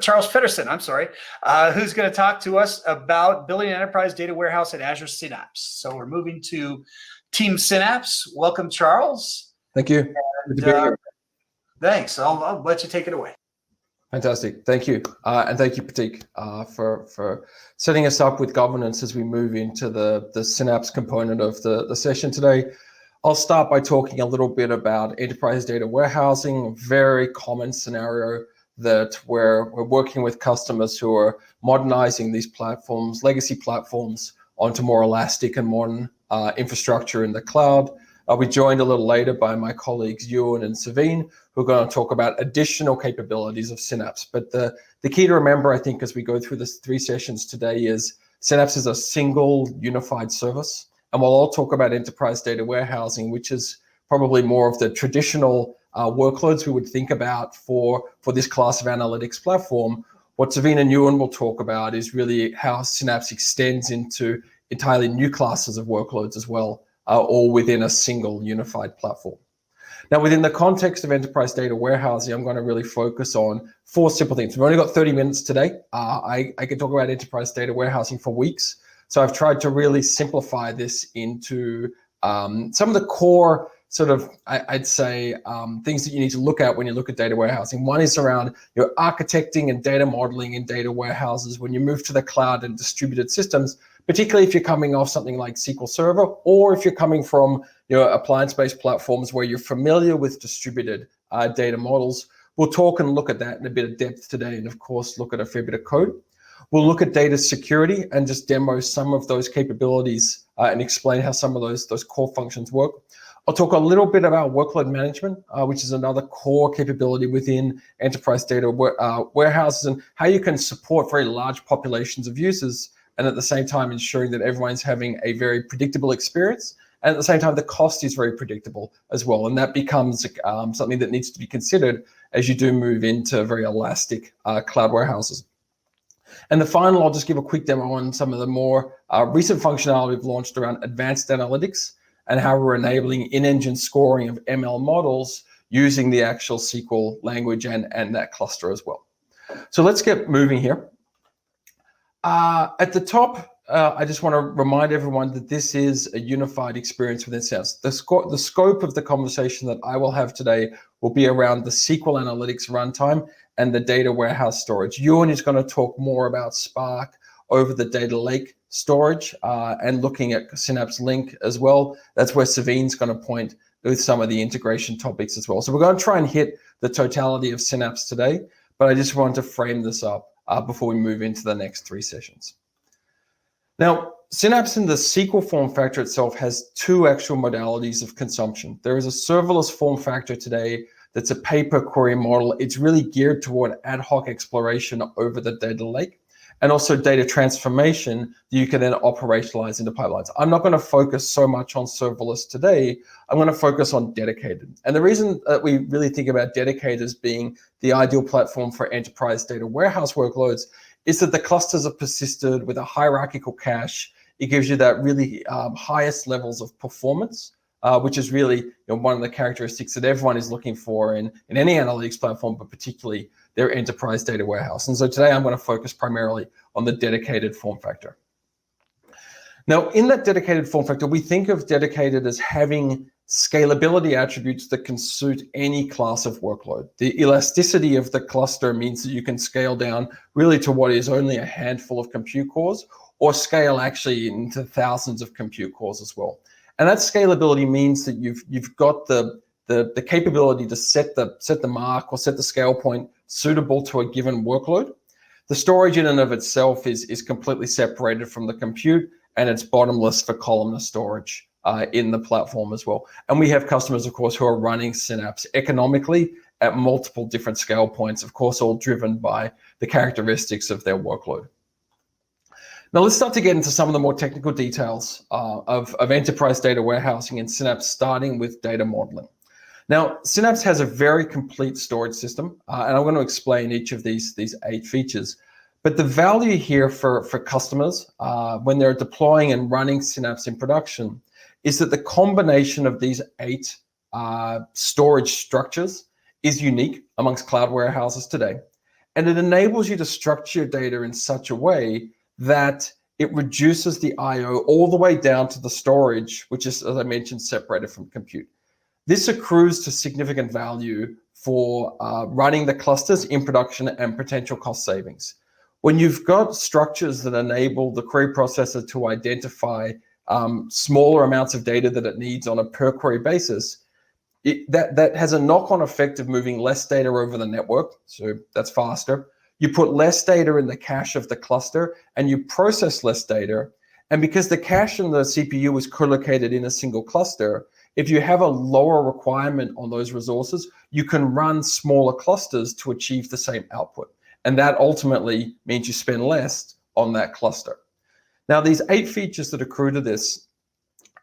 Charles Pedersen, I'm sorry, who's going to talk to us about building an enterprise data warehouse at Azure Synapse. So we're moving to Team Synapse. Welcome, Charles. Thank you. Good to be here. Thanks. I'll let you take it away. Fantastic. Thank you. And thank you, Pratik, for setting us up with governance as we move into the Synapse component of the session today. I'll start by talking a little bit about enterprise data warehousing, a very common scenario that we're working with customers who are modernizing these platforms, legacy platforms, onto more elastic and modern infrastructure in the cloud. I'll be joined a little later by my colleagues Ewan and Savine, who are going to talk about additional capabilities of Synapse. But the key to remember, I think, as we go through this 3 sessions today is Synapse is a single unified service. And we'll all talk about enterprise data warehousing, which is probably more of the traditional workloads we would think about for this class of analytics platform. What Savine and Ewan will talk about is really how Synapse extends into entirely new classes of workloads as well, all within a single unified platform. Now, within the context of enterprise data warehousing, I'm going to really focus on 4 simple things. We've only got 30 minutes today. I could talk about enterprise data warehousing for weeks. So I've tried to really simplify this into some of the core sort of, I'd say, things that you need to look at when you look at data warehousing. One is around your architecting and data modeling in data warehouses when you move to the cloud and distributed systems, particularly if you're coming off something like SQL Server, or if you're coming from appliance-based platforms where you're familiar with distributed data models. We'll talk and look at that in a bit of depth today, and of course, look at a fair bit of code. We'll look at data security and just demo some of those capabilities and explain how some of those core functions work. I'll talk a little bit about workload management, which is another core capability within enterprise data warehouses, and how you can support very large populations of users, and at the same time ensuring that everyone's having a very predictable experience, and at the same time the cost is very predictable as well. And that becomes something that needs to be considered as you do move into very elastic cloud warehouses. And the final, I'll just give a quick demo on some of the more recent functionality we've launched around advanced analytics and how we're enabling in-engine scoring of ML models using the actual SQL language and that cluster as well. So let's get moving here. At the top, I just want to remind everyone that this is a unified experience within Synapse. The scope of the conversation that I will have today will be around the SQL analytics runtime and the data warehouse storage. Ewan is going to talk more about Spark over the data lake storage and looking at Synapse Link as well. That's where Savine's going to point with some of the integration topics as well. So we're going to try and hit the totality of Synapse today, but I just wanted to frame this up before we move into the next 3 sessions. Now, Synapse in the SQL form factor itself has 2 actual modalities of consumption. There is a serverless form factor today that's a pay-per-query model. It's really geared toward ad hoc exploration over the data lake, and also data transformation that you can then operationalize into pipelines. I'm not going to focus so much on serverless today. I'm going to focus on dedicated. And the reason that we really think about dedicated as being the ideal platform for enterprise data warehouse workloads is that the clusters are persisted with a hierarchical cache. It gives you that really highest levels of performance, which is really one of the characteristics that everyone is looking for in any analytics platform, but particularly their enterprise data warehouse. And so today I'm going to focus primarily on the dedicated form factor. Now, in that dedicated form factor, we think of dedicated as having scalability attributes that can suit any class of workload. The elasticity of the cluster means that you can scale down really to what is only a handful of compute cores, or scale actually into thousands of compute cores as well. And that scalability means that you've got the capability to set the mark or set the scale point suitable to a given workload. The storage in and of itself is completely separated from the compute, and it's bottomless for columnar storage in the platform as well. And we have customers, of course, who are running Synapse economically at multiple different scale points, of course, all driven by the characteristics of their workload. Now let's start to get into some of the more technical details of enterprise data warehousing in Synapse, starting with data modeling. Now, Synapse has a very complete storage system, and I'm going to explain each of these 8 features. But the value here for customers when they're deploying and running Synapse in production is that the combination of these 8 storage structures is unique amongst cloud warehouses today. And it enables you to structure your data in such a way that it reduces the I/O all the way down to the storage, which is, as I mentioned, separated from compute. This accrues to significant value for running the clusters in production and potential cost savings. When you've got structures that enable the query processor to identify smaller amounts of data that it needs on a per query basis, that has a knock-on effect of moving less data over the network, so that's faster. You put less data in the cache of the cluster and you process less data. And because the cache and the CPU is co-located in a single cluster, if you have a lower requirement on those resources, you can run smaller clusters to achieve the same output. And that ultimately means you spend less on that cluster. Now, these 8 features that accrue to this: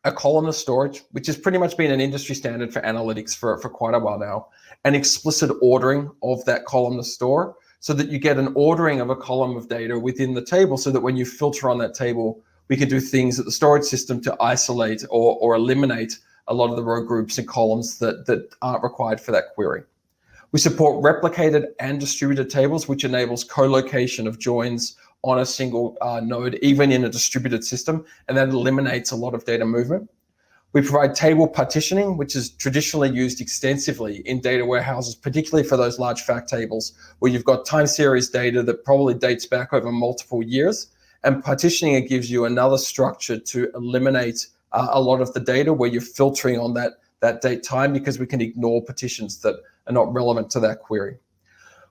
a columnar storage, which has pretty much been an industry standard for analytics for quite a while now, an explicit ordering of that columnar store, so that you get an ordering of a column of data within the table, so that when you filter on that table, we can do things at the storage system to isolate or eliminate a lot of the row groups and columns that aren't required for that query. We support replicated and distributed tables, which enables co-location of joins on a single node, even in a distributed system, and that eliminates a lot of data movement. We provide table partitioning, which is traditionally used extensively in data warehouses, particularly for those large fact tables where you've got time series data that probably dates back over multiple years. And partitioning, it gives you another structure to eliminate a lot of the data where you're filtering on that date time, because we can ignore partitions that are not relevant to that query.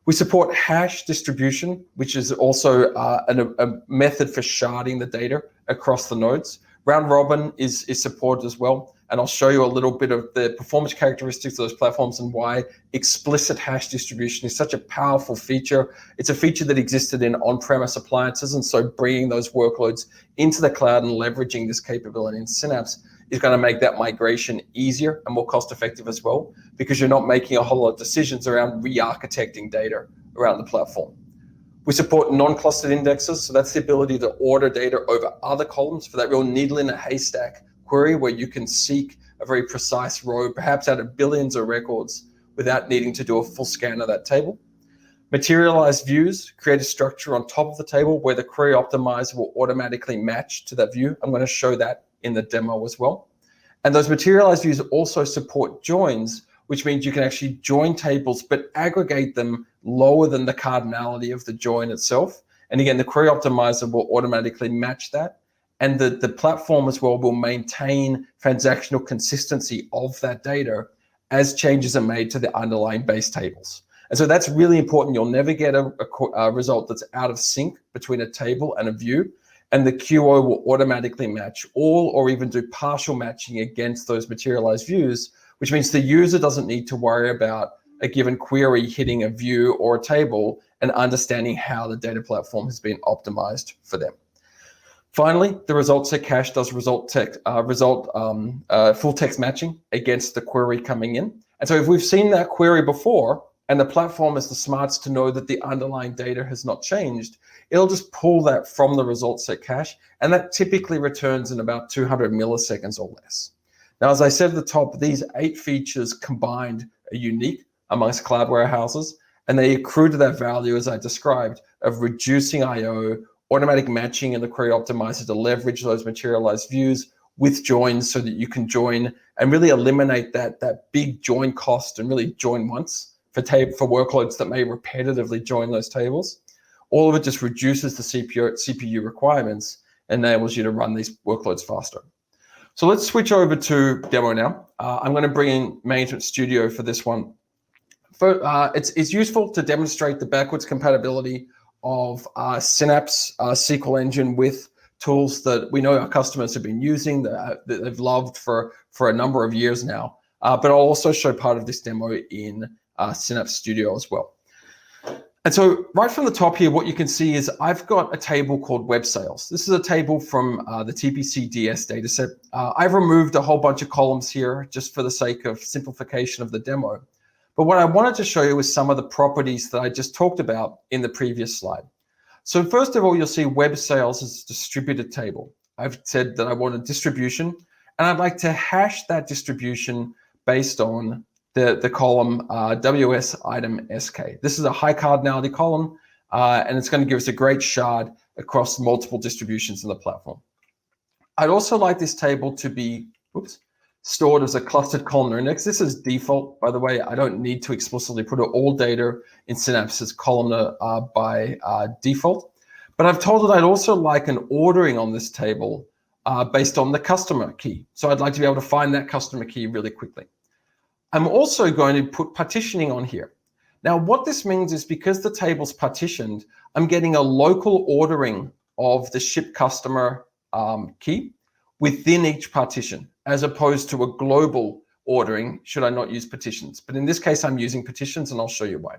We support hash distribution, which is also a method for sharding the data across the nodes. Round robin is supported as well, and I'll show you a little bit of the performance characteristics of those platforms and why explicit hash distribution is such a powerful feature. It's a feature that existed in on-premise appliances, and so bringing those workloads into the cloud and leveraging this capability in Synapse is going to make that migration easier and more cost-effective as well, because you're not making a whole lot of decisions around re-architecting data around the platform. We support non-clustered indexes, so that's the ability to order data over other columns for that real needle in a haystack query where you can seek a very precise row, perhaps out of billions of records, without needing to do a full scan of that table. Materialized views create a structure on top of the table where the query optimizer will automatically match to that view. I'm going to show that in the demo as well. And those materialized views also support joins, which means you can actually join tables but aggregate them lower than the cardinality of the join itself. And again, the query optimizer will automatically match that. And the platform as well will maintain transactional consistency of that data as changes are made to the underlying base tables. And so that's really important. You'll never get a result that's out of sync between a table and a view. And the QO will automatically match all or even do partial matching against those materialized views, which means the user doesn't need to worry about a given query hitting a view or a table and understanding how the data platform has been optimized for them. Finally, the result set cache does full text matching against the query coming in. And so if we've seen that query before and the platform is the smarts to know that the underlying data has not changed, it'll just pull that from the result set cache, and that typically returns in about 200 milliseconds or less. Now, as I said at the top, these 8 features combined are unique amongst cloud warehouses, and they accrue to that value, as I described, of reducing I/O, automatic matching in the query optimizer to leverage those materialized views with joins so that you can join and really eliminate that big join cost and really join once for workloads that may repetitively join those tables. All of it just reduces the CPU requirements and enables you to run these workloads faster. So let's switch over to demo now. I'm going to bring in Management Studio for this one. It's useful to demonstrate the backwards compatibility of Synapse SQL engine with tools that we know our customers have been using, that they've loved for a number of years now. But I'll also show part of this demo in Synapse Studio as well. And so right from the top here, what you can see is I've got a table called web sales. This is a table from the TPC DS dataset. I've removed a whole bunch of columns here just for the sake of simplification of the demo. But what I wanted to show you is some of the properties that I just talked about in the previous slide. So first of all, you'll see web sales as a distributed table. I've said that I want a distribution, and I'd like to hash that distribution based on the column WS item SK. This is a high cardinality column, and it's going to give us a great shard across multiple distributions in the platform. I'd also like this table to be stored as a clustered columnar index. This is default, by the way. I don't need to explicitly put all data in Synapse as columnar by default. But I've told it I'd also like an ordering on this table based on the customer key. So I'd like to be able to find that customer key really quickly. I'm also going to put partitioning on here. Now, what this means is because the table's partitioned, I'm getting a local ordering of the ship customer key within each partition, as opposed to a global ordering should I not use partitions. But in this case, I'm using partitions, and I'll show you why.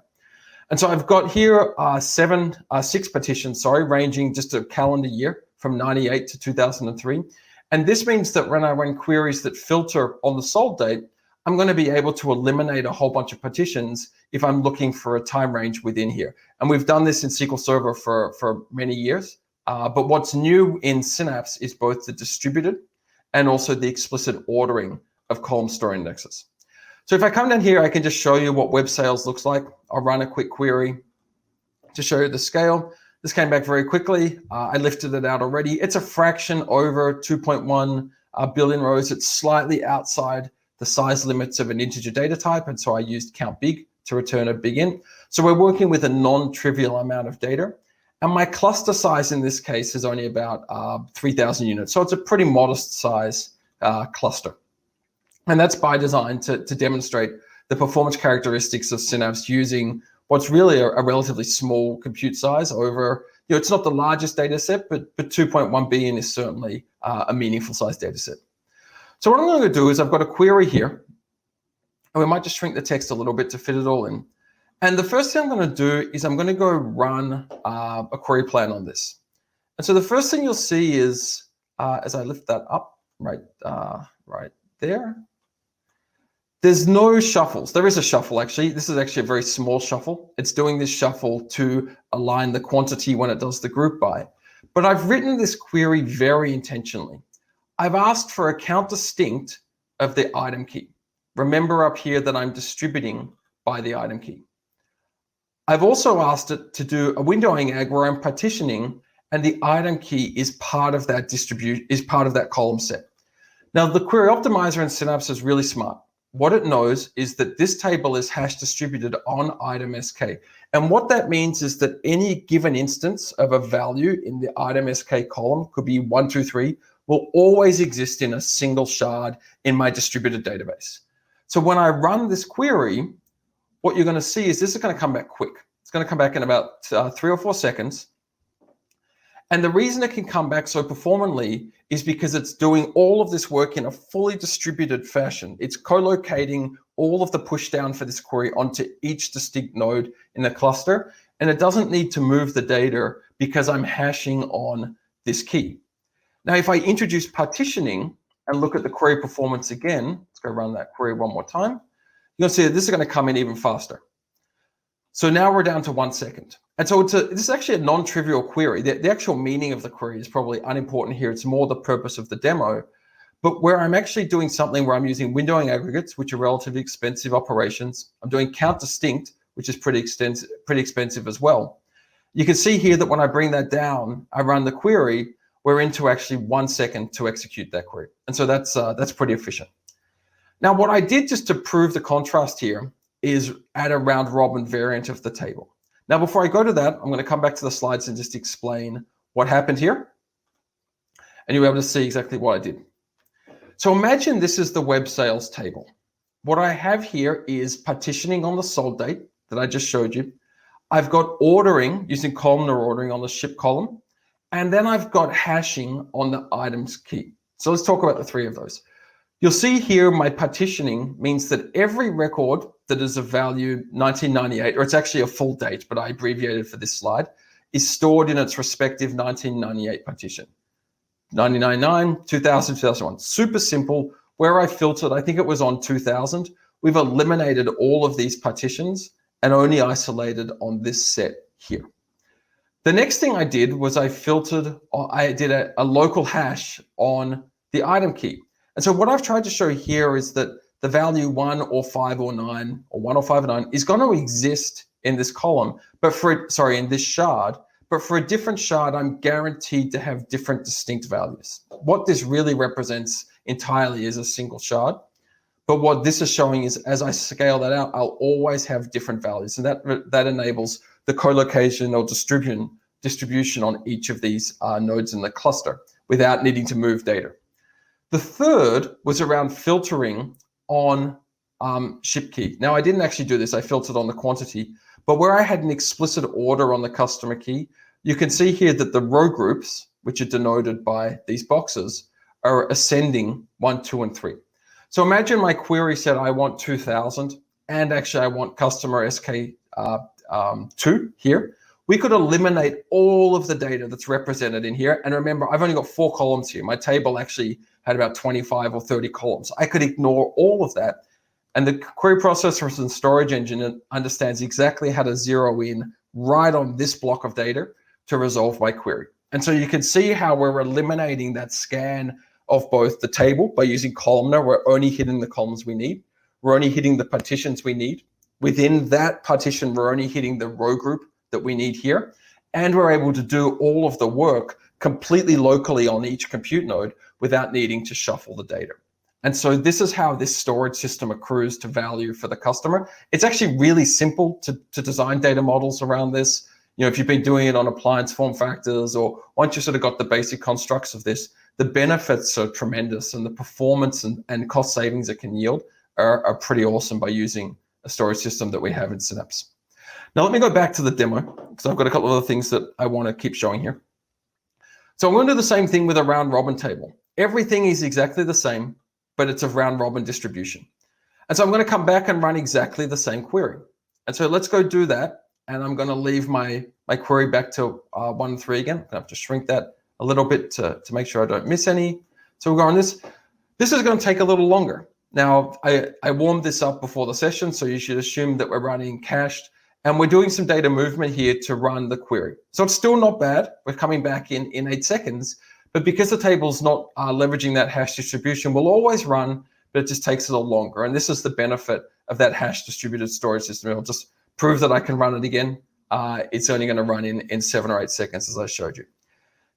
And so I've got here 6 partitions, ranging just a calendar year from 98 to 2003. And this means that when I run queries that filter on the sold date, I'm going to be able to eliminate a whole bunch of partitions if I'm looking for a time range within here. And we've done this in SQL Server for many years. But what's new in Synapse is both the distributed and also the explicit ordering of column store indexes. So if I come down here, I can just show you what web sales looks like. I'll run a quick query to show you the scale. This came back very quickly. I lifted it out already. It's a fraction over 2.1 billion rows. It's slightly outside the size limits of an integer data type. And so I used count big to return a big int. So we're working with a non-trivial amount of data. And my cluster size in this case is only about 3,000 units. So it's a pretty modest size cluster. And that's by design to demonstrate the performance characteristics of Synapse using what's really a relatively small compute size over, it's not the largest data set, but 2.1 billion is certainly a meaningful size data set. So what I'm going to do is I've got a query here, and we might just shrink the text a little bit to fit it all in. And the first thing I'm going to do is I'm going to go run a query plan on this. And so the first thing you'll see is, as I lift that up right there, there's no shuffles. There is a shuffle, actually. This is actually a very small shuffle. It's doing this shuffle to align the quantity when it does the group by. But I've written this query very intentionally. I've asked for a count distinct of the item key. Remember up here that I'm distributing by the item key. I've also asked it to do a windowing ag where I'm partitioning, and the item key is part of that column set. Now, the query optimizer in Synapse is really smart. What it knows is that this table is hash distributed on item SK. And what that means is that any given instance of a value in the item SK column, could be 1, 2, 3, will always exist in a single shard in my distributed database. So when I run this query, what you're going to see is this is going to come back quick. It's going to come back in about 3 or 4 seconds. And the reason it can come back so performantly is because it's doing all of this work in a fully distributed fashion. It's co-locating all of the push down for this query onto each distinct node in the cluster. And it doesn't need to move the data because I'm hashing on this key. Now, if I introduce partitioning and look at the query performance again, let's go run that query one more time. You'll see that this is going to come in even faster. So now we're down to 1 second. And so this is actually a non-trivial query. The actual meaning of the query is probably unimportant here. It's more the purpose of the demo. But where I'm actually doing something where I'm using windowing aggregates, which are relatively expensive operations. I'm doing count distinct, which is pretty expensive as well. You can see here that when I bring that down, I run the query, we're into actually 1 second to execute that query. And so that's pretty efficient. Now, what I did just to prove the contrast here is add a round robin variant of the table. Now, before I go to that, I'm going to come back to the slides and just explain what happened here. And you'll be able to see exactly what I did. So imagine this is the web sales table. What I have here is partitioning on the sold date that I just showed you. I've got ordering using columnar ordering on the ship column. And then I've got hashing on the items key. So let's talk about the 3 of those. You'll see here my partitioning means that every record that is of value 1998, or it's actually a full date, but I abbreviated for this slide, is stored in its respective 1998 partition. 1999, 2000, 2001. Super simple. Where I filtered, I think it was on 2000. We've eliminated all of these partitions and only isolated on this set here. The next thing I did was I did a local hash on the item key. And so what I've tried to show here is that the value 1 or 5 or 9 or 1 or 5 or 9 is going to exist in this column, but in this shard. But for a different shard, I'm guaranteed to have different distinct values. What this really represents entirely is a single shard. But what this is showing is as I scale that out, I'll always have different values. And that enables the co-location or distribution on each of these nodes in the cluster without needing to move data. The third was around filtering on ship key. Now, I didn't actually do this. I filtered on the quantity. But where I had an explicit order on the customer key, you can see here that the row groups, which are denoted by these boxes, are ascending 1, 2, and 3. So imagine my query said I want 2000, and actually I want customer SK2 here. We could eliminate all of the data that's represented in here. And remember, I've only got 4 columns here. My table actually had about 25 or 30 columns. I could ignore all of that. And the query processor and storage engine understands exactly how to zero in right on this block of data to resolve my query. And so you can see how we're eliminating that scan of both the table by using columnar. We're only hitting the columns we need. We're only hitting the partitions we need. Within that partition, we're only hitting the row group that we need here. And we're able to do all of the work completely locally on each compute node without needing to shuffle the data. And so this is how this storage system accrues to value for the customer. It's actually really simple to design data models around this. You know, if you've been doing it on appliance form factors, or once you sort of got the basic constructs of this, the benefits are tremendous, and the performance and cost savings it can yield are pretty awesome by using a storage system that we have in Synapse. Now, let me go back to the demo, because I've got a couple of other things that I want to keep showing here. So I'm going to do the same thing with a round robin table. Everything is exactly the same, but it's a round robin distribution. And so I'm going to come back and run exactly the same query. And so let's go do that. And I'm going to leave my query back to 1 and 3 again. I'm going to have to shrink that a little bit to make sure I don't miss any. So we'll go on this. This is going to take a little longer. Now, I warmed this up before the session, so you should assume that we're running cached. And we're doing some data movement here to run the query. So it's still not bad. We're coming back in 8 seconds. But because the table's not leveraging that hash distribution, we'll always run, but it just takes a little longer. And this is the benefit of that hash distributed storage system. It'll just prove that I can run it again. It's only going to run in 7 or 8 seconds, as I showed you.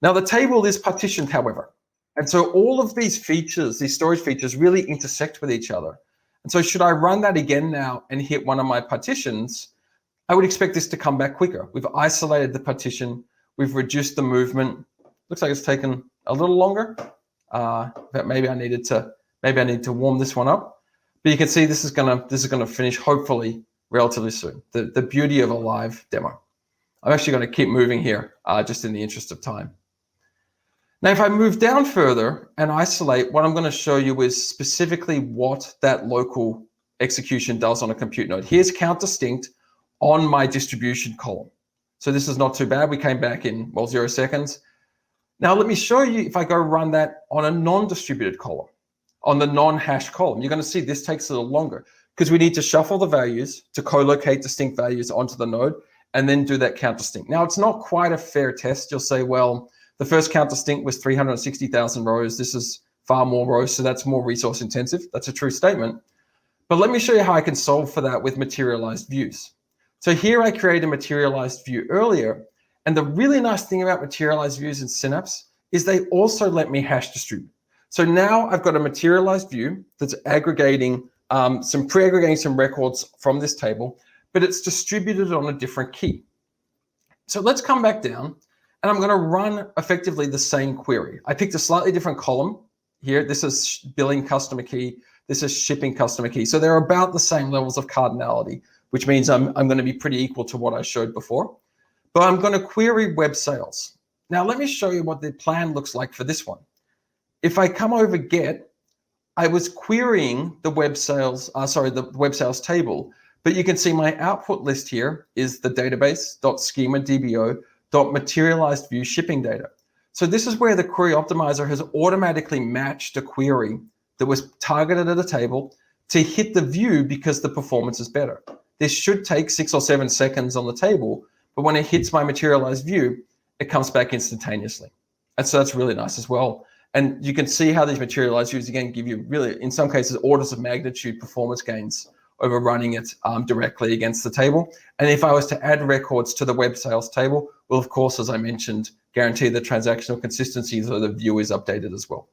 Now, the table is partitioned, however. And so all of these features, these storage features, really intersect with each other. And so should I run that again now and hit one of my partitions, I would expect this to come back quicker. We've isolated the partition. We've reduced the movement. Looks like it's taken a little longer. But maybe I need to warm this one up. But you can see this is gonna finish hopefully relatively soon. The beauty of a live demo. I'm actually going to keep moving here just in the interest of time. Now, if I move down further and isolate, what I'm going to show you is specifically what that local execution does on a compute node. Here's count distinct on my distribution column. So this is not too bad. We came back in, 0 seconds. Now, let me show you if I go run that on a non-distributed column, on the non-hash column. You're going to see this takes a little longer because we need to shuffle the values to co-locate distinct values onto the node and then do that count distinct. Now, it's not quite a fair test. You'll say, well, the first count distinct was 360,000 rows. This is far more rows, so that's more resource intensive. That's a true statement. But let me show you how I can solve for that with materialized views. So here I created a materialized view earlier. And the really nice thing about materialized views in Synapse is they also let me hash distribute. So now I've got a materialized view that's aggregating pre-aggregating some records from this table, but it's distributed on a different key. So let's come back down and I'm going to run effectively the same query. I picked a slightly different column here. This is billing customer key. This is shipping customer key. So they're about the same levels of cardinality, which means I'm going to be pretty equal to what I showed before. But I'm going to query web sales. Now, let me show you what the plan looks like for this one. If I come over get, I was querying the web sales, the web sales table, but you can see my output list here is the database.schema.dbo.materialized view shipping data. So this is where the query optimizer has automatically matched a query that was targeted at a table to hit the view because the performance is better. This should take 6 or 7 seconds on the table, but when it hits my materialized view, it comes back instantaneously. And so that's really nice as well. And you can see how these materialized views, again, give you really, in some cases, orders of magnitude performance gains over running it directly against the table. And if I was to add records to the web sales table, well, of course, as I mentioned, guarantee the transactional consistency so the view is updated as well.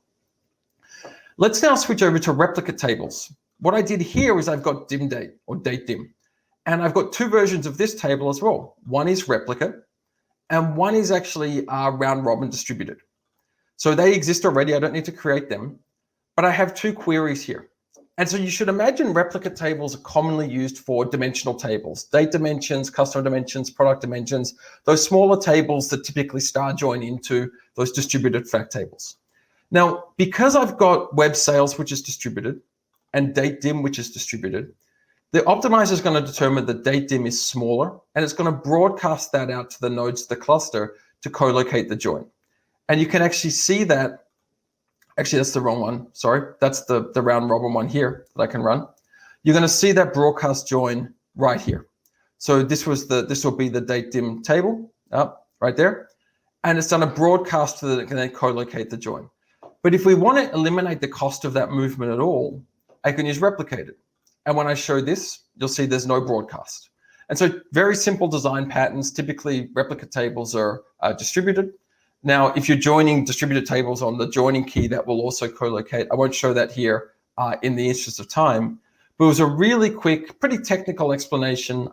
Let's now switch over to replicate tables. What I did here is I've got dim date or date dim. And I've got two versions of this table as well. One is replicate and one is actually round robin distributed. So they exist already. I don't need to create them, but I have two queries here. And so you should imagine replicate tables are commonly used for dimensional tables, date dimensions, customer dimensions, product dimensions, those smaller tables that typically star join into those distributed fact tables. Now, because I've got web sales, which is distributed, and date dim, which is distributed, the optimizer is going to determine that date dim is smaller, and it's going to broadcast that out to the nodes of the cluster to co-locate the join. And you can actually see that. Actually, that's the wrong one. Sorry, that's the round robin one here that I can run. You're going to see that broadcast join right here. So this will be the date dim table up right there, and it's done a broadcast that can then co-locate the join. But if we want to eliminate the cost of that movement at all, I can use replicated. And when I show this, you'll see there's no broadcast. And so very simple design patterns. Typically, replicate tables are distributed. Now, if you're joining distributed tables on the joining key, that will also co-locate. I won't show that here in the interest of time, but it was a really quick, pretty technical explanation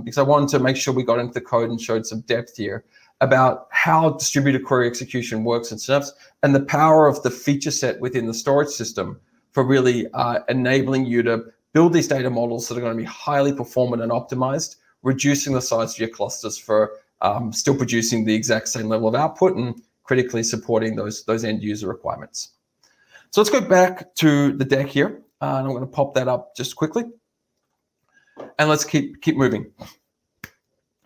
because I wanted to make sure we got into the code and showed some depth here about how distributed query execution works in Synapse and the power of the feature set within the storage system for really enabling you to build these data models that are going to be highly performant and optimized, reducing the size of your clusters for still producing the exact same level of output and critically supporting those end user requirements. So let's go back to the deck here. And I'm going to pop that up just quickly. And let's keep moving.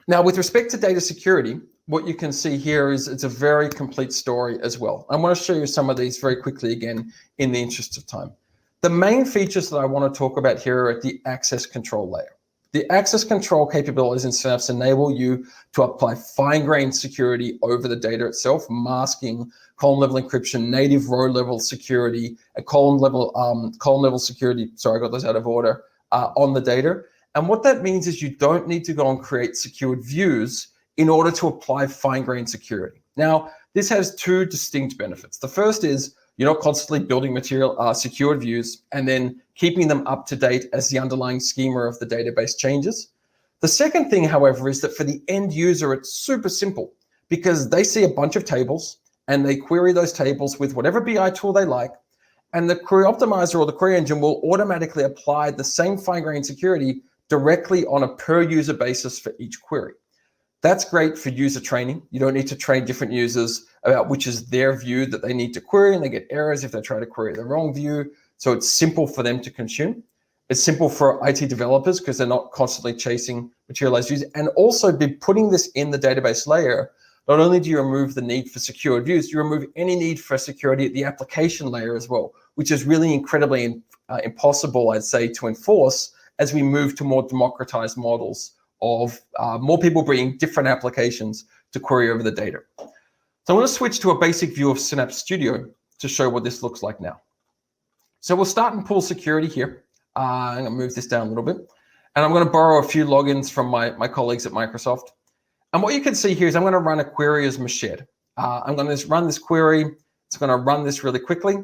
Now, with respect to data security, what you can see here is it's a very complete story as well. I want to show you some of these very quickly again in the interest of time. The main features that I want to talk about here are at the access control layer. The access control capabilities in Synapse enable you to apply fine-grained security over the data itself, masking, column-level encryption, native row-level security, and column-level security, sorry, I got those out of order, on the data. And what that means is you don't need to go and create secured views in order to apply fine-grained security. Now, this has two distinct benefits. The first is you're not constantly building material secured views and then keeping them up to date as the underlying schema of the database changes. The second thing, however, is that for the end user, it's super simple because they see a bunch of tables and they query those tables with whatever BI tool they like. And the query optimizer or the query engine will automatically apply the same fine-grained security directly on a per user basis for each query. That's great for user training. You don't need to train different users about which is their view that they need to query, and they get errors if they try to query the wrong view. So it's simple for them to consume. It's simple for IT developers because they're not constantly chasing materialized views. And also by putting this in the database layer, not only do you remove the need for secured views, you remove any need for security at the application layer as well, which is really incredibly impossible, I'd say, to enforce as we move to more democratized models of more people bringing different applications to query over the data. So I'm going to switch to a basic view of Synapse Studio to show what this looks like now. So we'll start in pool security here. I'm going to move this down a little bit. And I'm going to borrow a few logins from my colleagues at Microsoft. And what you can see here is I'm going to run a query as Mashed. I'm going to run this query. It's going to run this really quickly.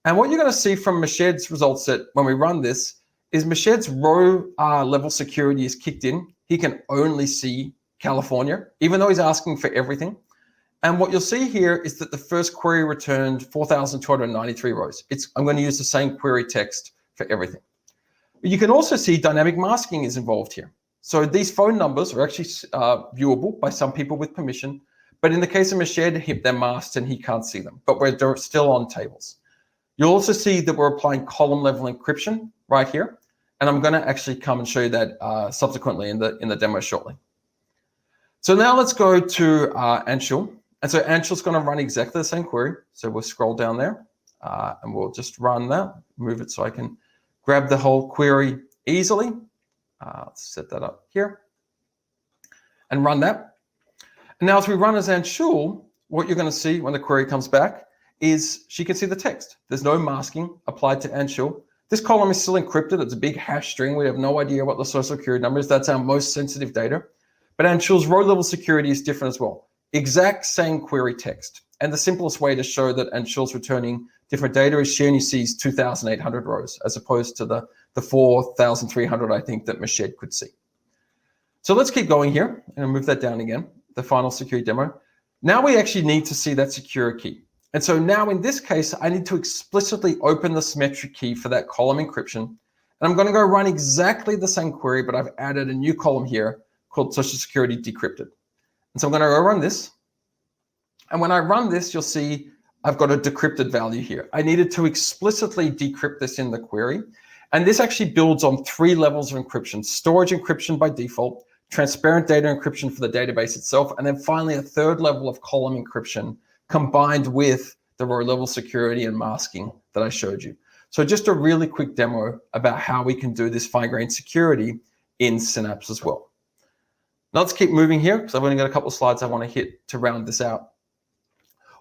And what you're going to see from Mashed's results that when we run this is Mashed's row level security is kicked in. He can only see California, even though he's asking for everything. And what you'll see here is that the first query returned 4,293 rows. I'm going to use the same query text for everything. But you can also see dynamic masking is involved here. So these phone numbers are actually viewable by some people with permission. But in the case of Mashed, they're masked and he can't see them. But we're still on tables. You'll also see that we're applying column level encryption right here. And I'm going to actually come and show you that subsequently in the demo shortly. So now let's go to Anshul. And so Anshul's going to run exactly the same query. So we'll scroll down there and we'll just run that, move it so I can grab the whole query easily. Let's set that up here and run that. And now as we run as Anshul, what you're going to see when the query comes back is she can see the text. There's no masking applied to Anshul. This column is still encrypted. It's a big hash string. We have no idea what the social security number is. That's our most sensitive data. But Anshul's row level security is different as well. Exact same query text. And the simplest way to show that Anshul's returning different data is she only sees 2,800 rows as opposed to the 4,300 I think that Mashed could see. So let's keep going here and move that down again, the final security demo. Now we actually need to see that secure key. And so now in this case, I need to explicitly open the symmetric key for that column encryption. And I'm going to go run exactly the same query, but I've added a new column here called Social Security Decrypted. And so I'm going to go run this. And when I run this, you'll see I've got a decrypted value here. I needed to explicitly decrypt this in the query. And this actually builds on 3 levels of encryption: storage encryption by default, transparent data encryption for the database itself, and then finally a 3rd level of column encryption combined with the row level security and masking that I showed you. So just a really quick demo about how we can do this fine-grained security in Synapse as well. Now let's keep moving here because I've only got a couple of slides I want to hit to round this out.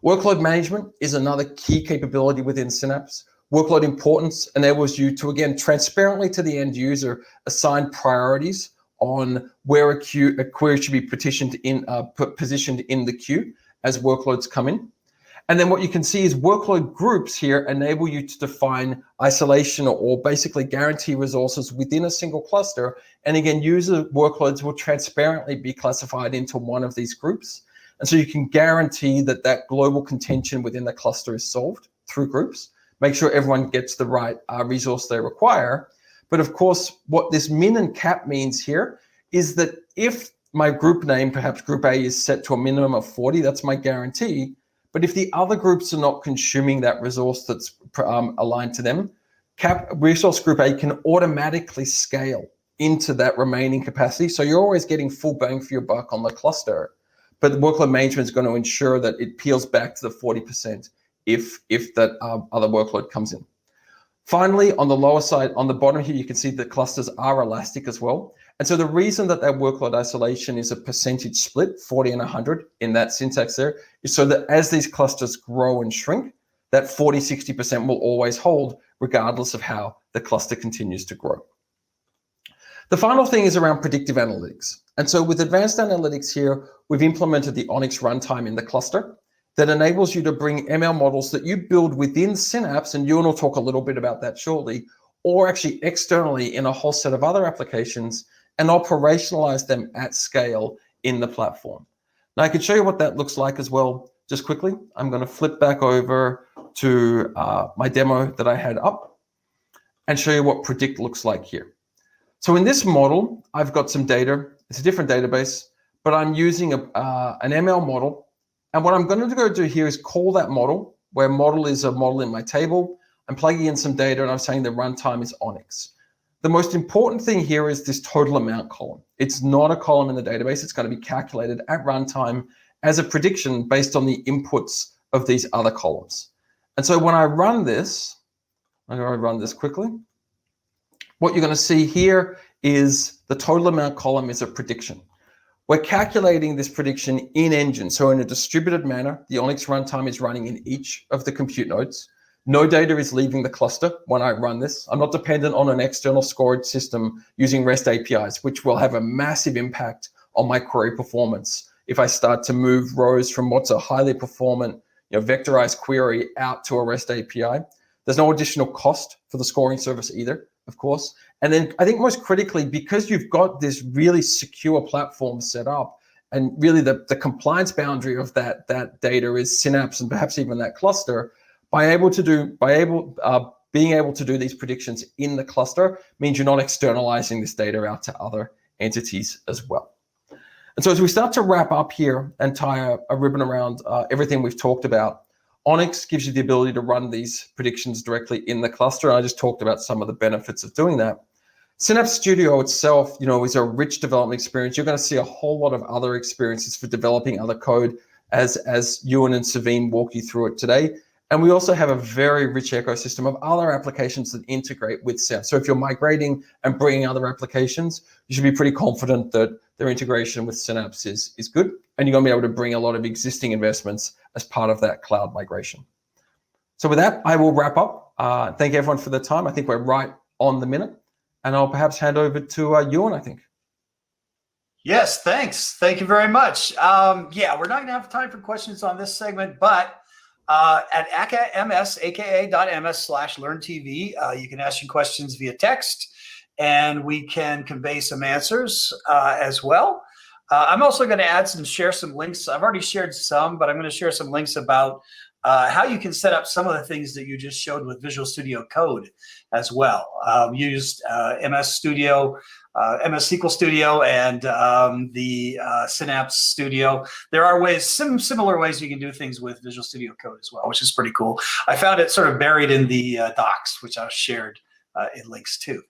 Workload management is another key capability within Synapse. Workload importance enables you to, again, transparently to the end user, assign priorities on where a query should be positioned in the queue as workloads come in. And then what you can see is workload groups here enable you to define isolation or basically guarantee resources within a single cluster. And again, user workloads will transparently be classified into one of these groups. And so you can guarantee that that global contention within the cluster is solved through groups, make sure everyone gets the right resource they require. But of course, what this min and cap means here is that if my group name, perhaps group A, is set to a minimum of 40, that's my guarantee. But if the other groups are not consuming that resource that's aligned to them, resource group A can automatically scale into that remaining capacity. So you're always getting full bang for your buck on the cluster. But the workload management is going to ensure that it peels back to the 40% if that other workload comes in. Finally, on the lower side, on the bottom here, you can see the clusters are elastic as well. And so the reason that workload isolation is a percentage split, 40 and 100 in that syntax there, is so that as these clusters grow and shrink, that 40, 60% will always hold regardless of how the cluster continues to grow. The final thing is around predictive analytics. And so with advanced analytics here, we've implemented the Onyx runtime in the cluster that enables you to bring ML models that you build within Synapse, and Ewan will talk a little bit about that shortly, or actually externally in a whole set of other applications and operationalize them at scale in the platform. Now I can show you what that looks like as well. Just quickly, I'm going to flip back over to my demo that I had up and show you what predict looks like here. So in this model, I've got some data. It's a different database, but I'm using an ML model. And what I'm going to go do here is call that model, where model is a model in my table. I'm plugging in some data and I'm saying the runtime is Onyx. The most important thing here is this total amount column. It's not a column in the database. It's going to be calculated at runtime as a prediction based on the inputs of these other columns. And so when I run this, I'm going to run this quickly. What you're going to see here is the total amount column is a prediction. We're calculating this prediction in engine. So in a distributed manner, the Onyx runtime is running in each of the compute nodes. No data is leaving the cluster when I run this. I'm not dependent on an external storage system using REST APIs, which will have a massive impact on my query performance. If I start to move rows from what's a highly performant, vectorized query out to a REST API, there's no additional cost for the scoring service either, of course. And then I think most critically, because you've got this really secure platform set up, and really the compliance boundary of that data is Synapse and perhaps even that cluster, being able to do these predictions in the cluster means you're not externalizing this data out to other entities as well. And so as we start to wrap up here and tie a ribbon around everything we've talked about, Onyx gives you the ability to run these predictions directly in the cluster. I just talked about some of the benefits of doing that. Synapse Studio itself, is a rich development experience. You're going to see a whole lot of other experiences for developing other code as Ewan and Savine walk you through it today. And we also have a very rich ecosystem of other applications that integrate with Synapse. So if you're migrating and bringing other applications, you should be pretty confident that their integration with Synapse is good. And you're going to be able to bring a lot of existing investments as part of that cloud migration. So with that, I will wrap up. Thank everyone for the time. I think we're right on the minute. And I'll perhaps hand over to Ewan, I think. Yes, thanks. Thank you very much. Yeah, we're not going to have time for questions on this segment, but at aka.ms/learntv, you can ask your questions via text, and we can convey some answers as well. I'm also going to share some links. I've already shared some, but I'm going to share some links about how you can set up some of the things that you just showed with Visual Studio Code as well. Used MS Studio, MS SQL Studio, and the Synapse Studio. There are similar ways you can do things with Visual Studio Code as well, which is pretty cool. I found it sort of buried in the docs, which I shared in links too.